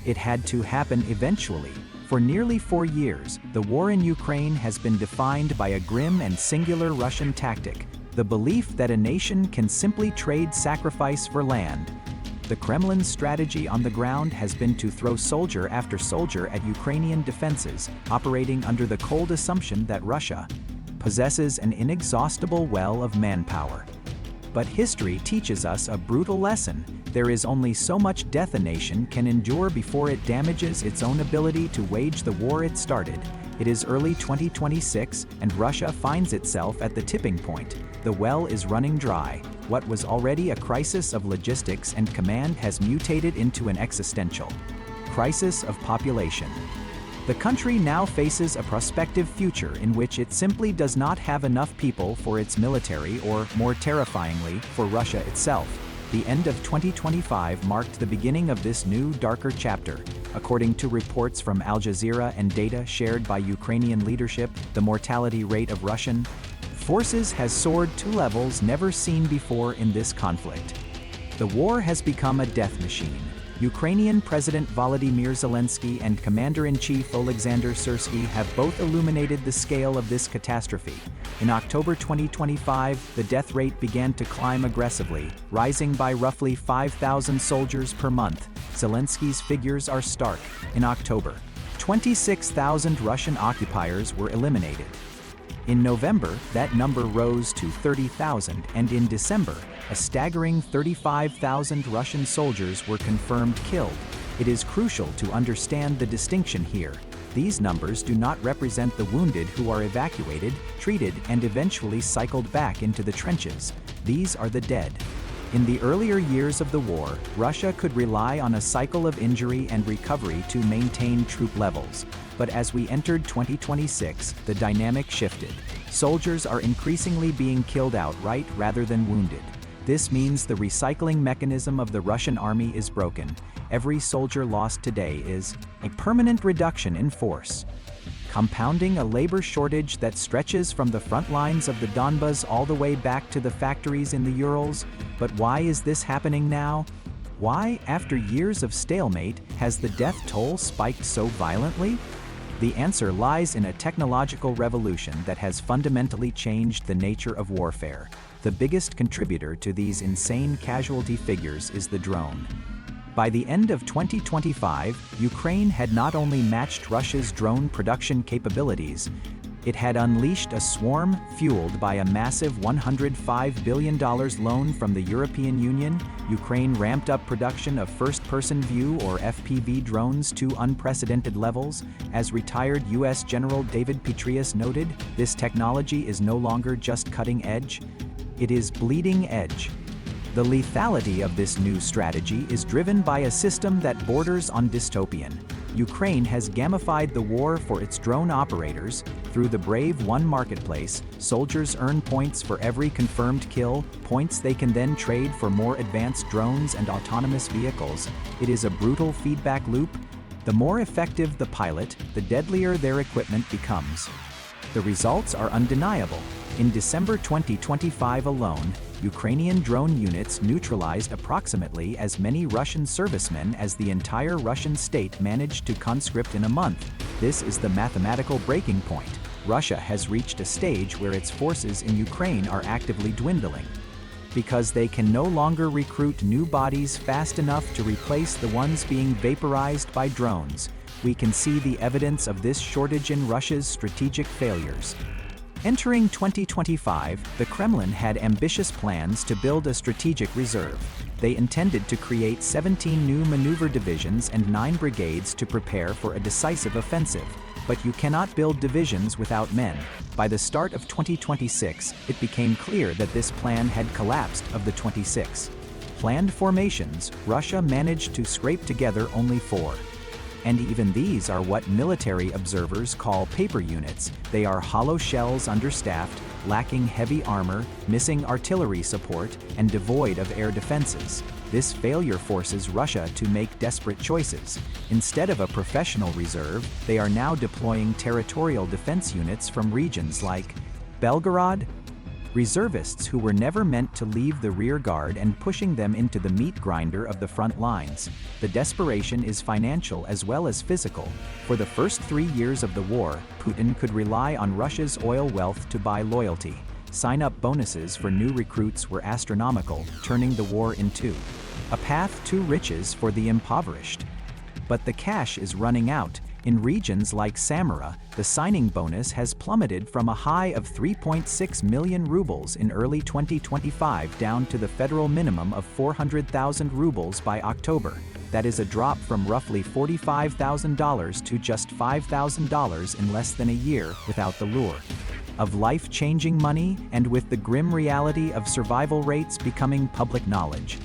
It had to happen eventually. For nearly 4 years, the war in Ukraine has been defined by a grim and singular Russian tactic, the belief that a nation can simply trade sacrifice for land. The Kremlin's strategy on the ground has been to throw soldier after soldier at Ukrainian defenses, operating under the cold assumption that Russia possesses an inexhaustible well of manpower. But history teaches us a brutal lesson. There is only so much death a nation can endure before it damages its own ability to wage the war it started. It is early 2026, and Russia finds itself at the tipping point. The well is running dry. What was already a crisis of logistics and command has mutated into an existential crisis of population. The country now faces a prospective future in which it simply does not have enough people for its military or, more terrifyingly, for Russia itself. The end of 2025 marked the beginning of this new, darker chapter. According to reports from Al Jazeera and data shared by Ukrainian leadership, the mortality rate of Russian forces has soared to levels never seen before in this conflict. The war has become a death machine. Ukrainian President Volodymyr Zelensky and Commander-in-Chief Oleksandr Syrsky have both illuminated the scale of this catastrophe. In October 2025, the death rate began to climb aggressively, rising by roughly 5,000 soldiers per month. Zelensky's figures are stark. In October, 26,000 Russian occupiers were eliminated. In November, that number rose to 30,000, and in December, a staggering 35,000 Russian soldiers were confirmed killed. It is crucial to understand the distinction here. These numbers do not represent the wounded who are evacuated, treated, and eventually cycled back into the trenches. These are the dead. In the earlier years of the war, Russia could rely on a cycle of injury and recovery to maintain troop levels. But as we entered 2026, the dynamic shifted. Soldiers are increasingly being killed outright rather than wounded. This means the recycling mechanism of the Russian army is broken. Every soldier lost today is a permanent reduction in force, compounding a labor shortage that stretches from the front lines of the Donbas all the way back to the factories in the Urals. But why is this happening now? Why, after years of stalemate, has the death toll spiked so violently? The answer lies in a technological revolution that has fundamentally changed the nature of warfare. The biggest contributor to these insane casualty figures is the drone. By the end of 2025, Ukraine had not only matched Russia's drone production capabilities, it had unleashed a swarm fueled by a massive $105 billion loan from the European Union. Ukraine ramped up production of first-person view or FPV drones to unprecedented levels. As retired U.S. General David Petraeus noted, this technology is no longer just cutting edge, it is bleeding edge. The lethality of this new strategy is driven by a system that borders on dystopian. Ukraine has gamified the war for its drone operators. Through the Brave One marketplace, soldiers earn points for every confirmed kill, points they can then trade for more advanced drones and autonomous vehicles. It is a brutal feedback loop. The more effective the pilot, the deadlier their equipment becomes. The results are undeniable. In December 2025 alone, Ukrainian drone units neutralized approximately as many Russian servicemen as the entire Russian state managed to conscript in a month. This is the mathematical breaking point. Russia has reached a stage where its forces in Ukraine are actively dwindling. Because they can no longer recruit new bodies fast enough to replace the ones being vaporized by drones. We can see the evidence of this shortage in Russia's strategic failures. Entering 2025, the Kremlin had ambitious plans to build a strategic reserve. They intended to create 17 new maneuver divisions and 9 brigades to prepare for a decisive offensive. But you cannot build divisions without men. By the start of 2026, it became clear that this plan had collapsed. Of the 26 planned formations, Russia managed to scrape together only 4. And even these are what military observers call paper units. They are hollow shells understaffed, lacking heavy armor, missing artillery support, and devoid of air defenses. This failure forces Russia to make desperate choices. Instead of a professional reserve, they are now deploying territorial defense units from regions like Belgorod, reservists who were never meant to leave the rear guard and pushing them into the meat grinder of the front lines. The desperation is financial as well as physical. For the first 3 years of the war, Putin could rely on Russia's oil wealth to buy loyalty. Sign-up bonuses for new recruits were astronomical, turning the war into a path to riches for the impoverished. But the cash is running out. In regions like Samara, the signing bonus has plummeted from a high of 3.6 million rubles in early 2025 down to the federal minimum of 400,000 rubles by October. That is a drop from roughly $45,000 to just $5,000 in less than a year, without the lure of life-changing money and with the grim reality of survival rates becoming public knowledge.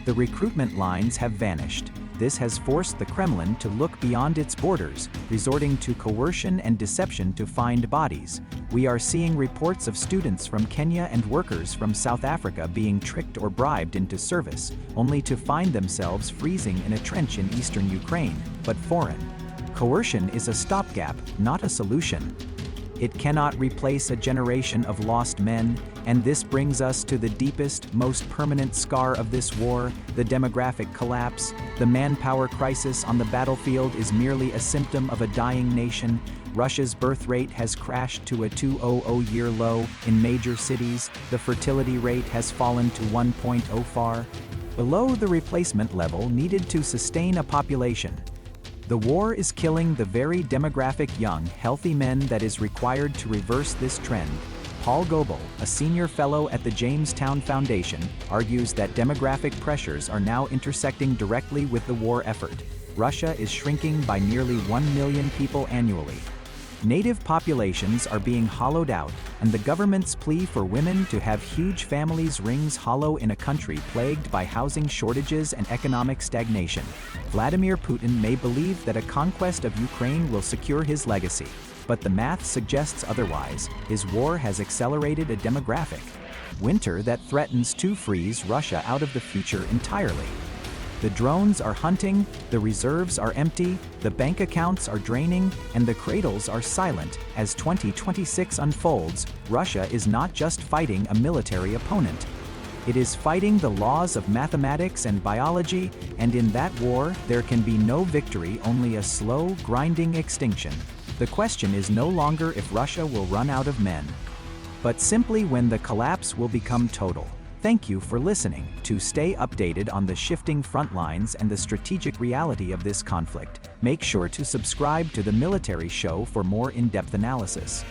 The recruitment lines have vanished. This has forced the Kremlin to look beyond its borders, resorting to coercion and deception to find bodies. We are seeing reports of students from Kenya and workers from South Africa being tricked or bribed into service, only to find themselves freezing in a trench in eastern Ukraine, but foreign. Coercion is a stopgap, not a solution. It cannot replace a generation of lost men, and this brings us to the deepest, most permanent scar of this war, the demographic collapse. The manpower crisis on the battlefield is merely a symptom of a dying nation. Russia's birth rate has crashed to a 200-year low in major cities. The fertility rate has fallen to 1.0, far below the replacement level needed to sustain a population. The war is killing the very demographic young, healthy men that is required to reverse this trend. Paul Goebel, a senior fellow at the Jamestown Foundation, argues that demographic pressures are now intersecting directly with the war effort. Russia is shrinking by nearly 1 million people annually. Native populations are being hollowed out, and the government's plea for women to have huge families rings hollow in a country plagued by housing shortages and economic stagnation. Vladimir Putin may believe that a conquest of Ukraine will secure his legacy, but the math suggests otherwise. His war has accelerated a demographic winter that threatens to freeze Russia out of the future entirely. The drones are hunting, the reserves are empty, the bank accounts are draining, and the cradles are silent. As 2026 unfolds, Russia is not just fighting a military opponent. It is fighting the laws of mathematics and biology, and in that war, there can be no victory, only a slow, grinding extinction. The question is no longer if Russia will run out of men, but simply when the collapse will become total. Thank you for listening. To stay updated on the shifting front lines and the strategic reality of this conflict, make sure to subscribe to the Military Show for more in-depth analysis.